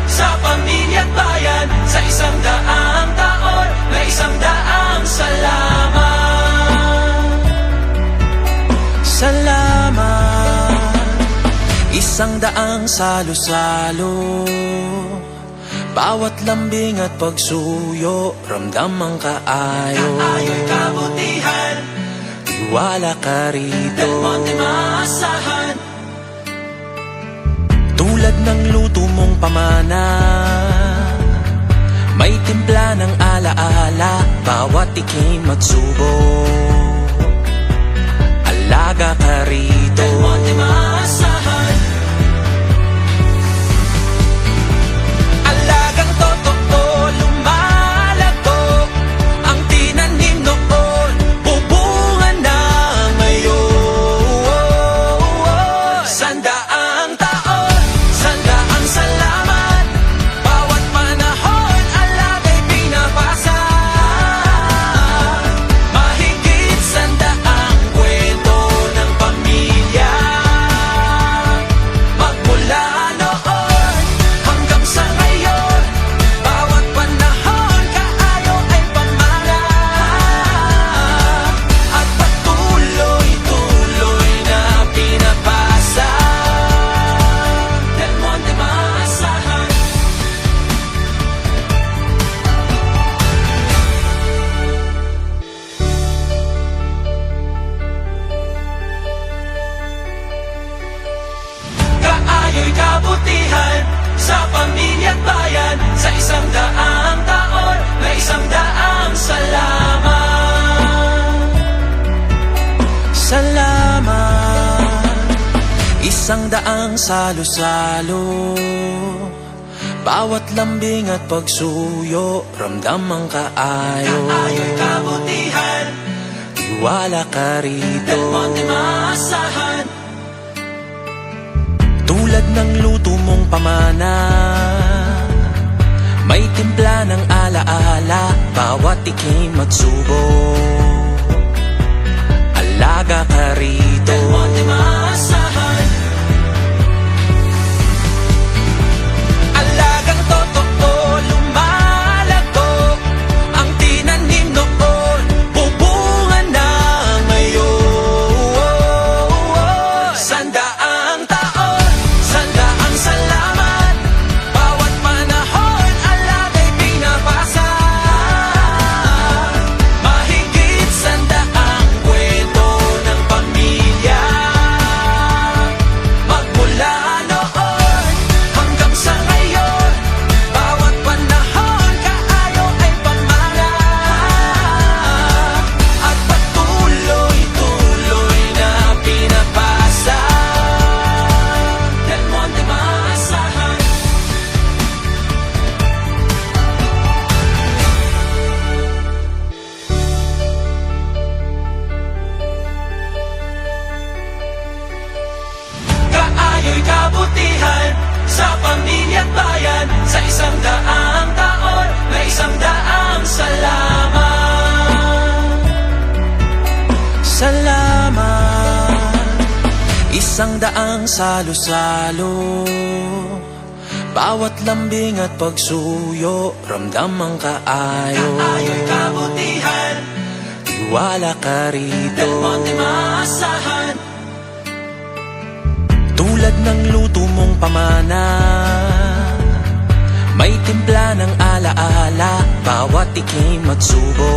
sa pamilya't bayan. Sa 100 taon, may 100 salamat. Salamat. 100 salo-salo, bawat lambing at pagsuyo, ramdam ang kaayo. Kaayo'y kabutihan, tiwala ka rito, Del Monte maasahan. Tulad ng luto mong pamana, may timpla ng alaala, bawat tikim at subo, alaga ka rito, Del Monte maasahan. Alagang totoo, lumalago, ang tinanim noon, bubungan na ngayon. 100 taon, 100 salamat, bawat panahon, alaga'y pinapasa. Mahigit 100 kwento ng pamilya, magmula noon hanggang sa ngayon, bawat panahon kaayo ay pamana, at patuloy-tuloy na pinapasa. Del Monte maasahan. Kaayo'y kabutihan, sa pamilya't bayan. Sa 100 taon, may 100 salamat. Salamat. 100 salo-salo, bawat lambing at pagsuyo, ramdam ang kaayo. Kaayo'y kabutihan, tiwala ka rito, Del Monte maasahan. Tulad ng luto mong pamana, may timpla ng alaala, bawat tikim at subo, alaga ka rito, Del Monte maasahan. Alagang totoo, lumalago, ang tinanim noon, bubungan na ngayon. 100 taon, 100 salamat, bawat panahon, alaga'y pinapasa. Mahigit 100 kwento ng pamilya, magmula noon hanggang sa ngayon, bawat panahon kaayo ay pamana, at patuloy-tuloy na pinapasa. Del Monte maasahan. Kaayo'y kabutihan, sa pamilya't bayan. Sa 100 taon, may 100 salamat. Salamat. 100 salo-salo, bawat lambing at pagsuyo, ramdam ang kaayo. Kaayo'y kabutihan, tiwala ka rito, Del Monte maasahan. Tulad ng luto mong pamana, may timpla ng alaala, bawat tikim at subo,